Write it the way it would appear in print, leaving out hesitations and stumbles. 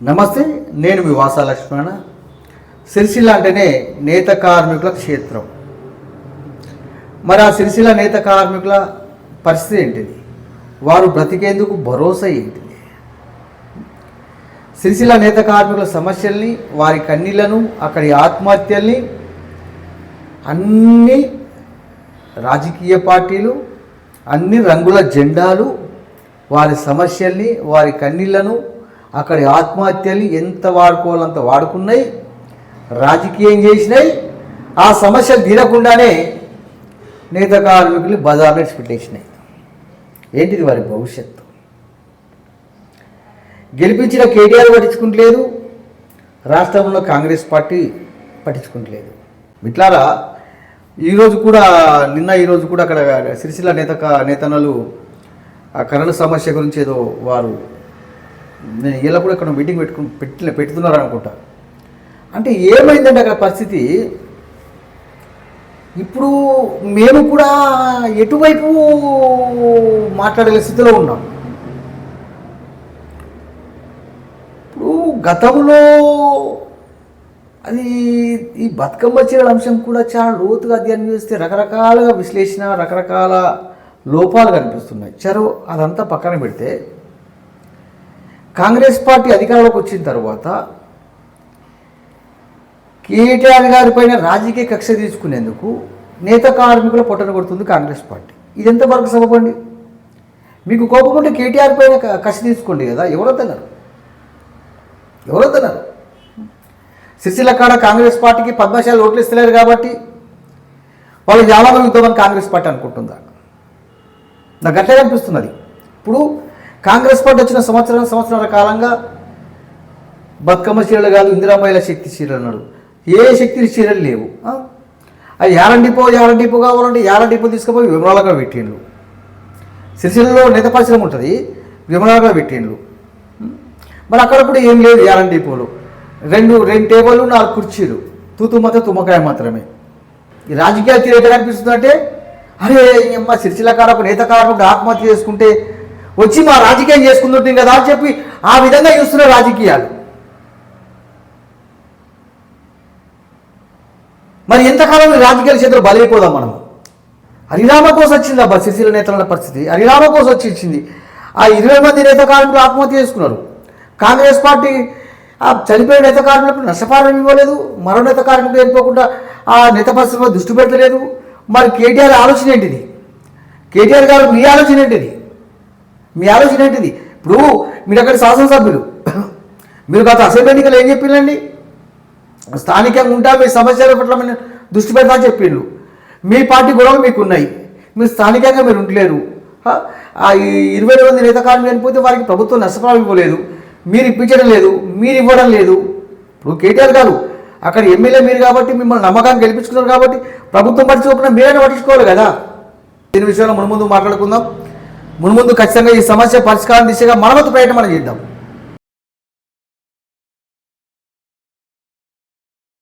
నమస్తే, నేను మీ వాసా లక్ష్మణ. సిరిసిల్ల అంటేనే నేత కార్మికుల క్షేత్రం. మరి ఆ సిరిసిల్ల నేత కార్మికుల పరిస్థితి ఏంటిది? వారు బ్రతికేందుకు భరోసా ఏంటిది? సిరిసిల్ల నేత కార్మికుల సమస్యల్ని, వారి కన్నీళ్లను, అక్కడి ఆత్మహత్యల్ని అన్ని రాజకీయ పార్టీలు, అన్ని రంగుల జెండాలు వారి సమస్యల్ని, వారి కన్నీళ్లను, అక్కడి ఆత్మహత్యలు ఎంత వాడుకోవాలంత వాడుకున్నాయి, రాజకీయం చేసినాయి. ఆ సమస్యలు తీరకుండానే నేత కార్మికులు బజార్లో పెట్టేసినాయి. ఏంటిది వారి భవిష్యత్తు? గెలిపించిన కేటీఆర్ పట్టించుకుంటలేదు, రాష్ట్రంలో కాంగ్రెస్ పార్టీ పట్టించుకుంటలేదు. మిట్లారా ఈరోజు కూడా ఈరోజు కూడా అక్కడ సిరిసిల్ల నేతన్నలు ఆ కరెంటు సమస్య గురించి ఏదో వారు నేను ఇలా కూడా ఇక్కడ మీటింగ్ పెడుతున్నారు అనుకుంటా. అంటే ఏమైందంటే అక్కడ పరిస్థితి, ఇప్పుడు మేము కూడా ఎటువైపు మాట్లాడే స్థితిలో ఉన్నాం. ఇప్పుడు గతంలో అది ఈ బతుకమ్మ చీరల అంశం కూడా చాలా లోతుగా అధ్యయనం చేస్తే రకరకాలుగా విశ్లేషణ, రకరకాల లోపాలు కనిపిస్తున్నాయి. అదంతా పక్కన పెడితే కాంగ్రెస్ పార్టీ అధికారంలోకి వచ్చిన తర్వాత కేటీఆర్ గారి పైన రాజకీయ కక్ష తీసుకునేందుకు నేత కార్మికుల పొట్టన కొడుతుంది కాంగ్రెస్ పార్టీ. ఇది ఎంతవరకు సబబండి? మీకు కోపం ఉంటే కేటీఆర్ పైన కక్ష తీసుకోండి కదా. ఎవరొద్దన్నారు? సిరిసిల్ల కాడ కాంగ్రెస్ పార్టీకి పద్మశాలు ఓట్లు ఇస్తలేరు కాబట్టి వాళ్ళు జామాగా యుద్ధమని కాంగ్రెస్ పార్టీ అనుకుంటుందా? నాకు అట్లే అనిపిస్తున్నది. ఇప్పుడు కాంగ్రెస్ పార్టీ వచ్చిన సంవత్సరాల కాలంగా బతుకమ్మ చీరలు కాదు, ఇందిరామహిళ శక్తి చీరలు అన్నాడు. ఏ శక్తి చీరలు లేవు. అది యాలం డిపో కావాలంటే యాలం డిపో తీసుకుపోయి విమలాలుగా పెట్టిండ్రు. సిరిసిల్లలో నేత పరిశ్రమ ఉంటుంది, విమలాలుగా పెట్టిండ్రు. మరి అక్కడ కూడా ఏం లేదు. యాలం డిపోలు రెండు టేబుల్, 4 కుర్చీలు, తుమ్మకాయ మాత్రమే. ఈ రాజకీయాలు తీరేట కనిపిస్తుందంటే, అరే అమ్మ సిరిసిల్ల కాడ ఒక నేత కార్మికుడు ఆత్మహత్య చేసుకుంటే వచ్చి మా రాజకీయం చేసుకుంటుంటాం కదా అని చెప్పి ఆ విధంగా చూస్తున్న రాజకీయాలు. మరి ఎంతకాలం రాజకీయాల చేతులు బలైపోదాం మనం? హరిరామ కోసం వచ్చింది అబ్బా సిరిసిల్ల నేతల పరిస్థితి. హరిరామ కోసం వచ్చింది. ఆ 20 మంది నేత కార్మికులు ఆత్మహత్య చేసుకున్నారు. కాంగ్రెస్ పార్టీ ఆ చనిపోయిన నేత కార్మికులకు నష్టపరిహారం ఇవ్వలేదు, మరో నేత కార్మికులు వెళ్ళిపోకుండా ఆ నేత పరిస్థితిలో దృష్టి పెట్టలేదు. మరి కేటీఆర్ ఆలోచన ఏంటిది? కేటీఆర్ గారు మీ ఆలోచన ఏంటిది? ఇప్పుడు మీరు అక్కడ శాసనసభ్యులు, మీరు గత అసెంబ్లీ ఎన్నికలు ఏం చెప్పిందండి? స్థానికంగా ఉంటా మీ సమస్యల పట్ల దృష్టి పెడతా అని చెప్పిండ్రు. మీ పార్టీ గొడవలు మీకు ఉన్నాయి, మీరు స్థానికంగా మీరు ఉండలేరు. ఆ 20 మంది నేత కార్మికులు చనిపోతే వారికి ప్రభుత్వం నష్టపరిహారం ఇవ్వలేదు, మీరు ఇప్పించడం లేదు, మీరు ఇవ్వడం లేదు. ఇప్పుడు కేటీఆర్ గారు అక్కడ ఎమ్మెల్యే మీరు కాబట్టి, మిమ్మల్ని నమ్మకాన్ని గెలిపించుకున్నారు కాబట్టి ప్రభుత్వం పట్టించుకోకుండా మీరైనా పట్టించుకోవాలి కదా. దీని విషయంలో మున్ముందు మాట్లాడుకుందాం. మున్ముందు ఖచ్చితంగా ఈ సమస్య పరిష్కారం దిశగా మనవంతు ప్రయత్నం మనం చేద్దాం.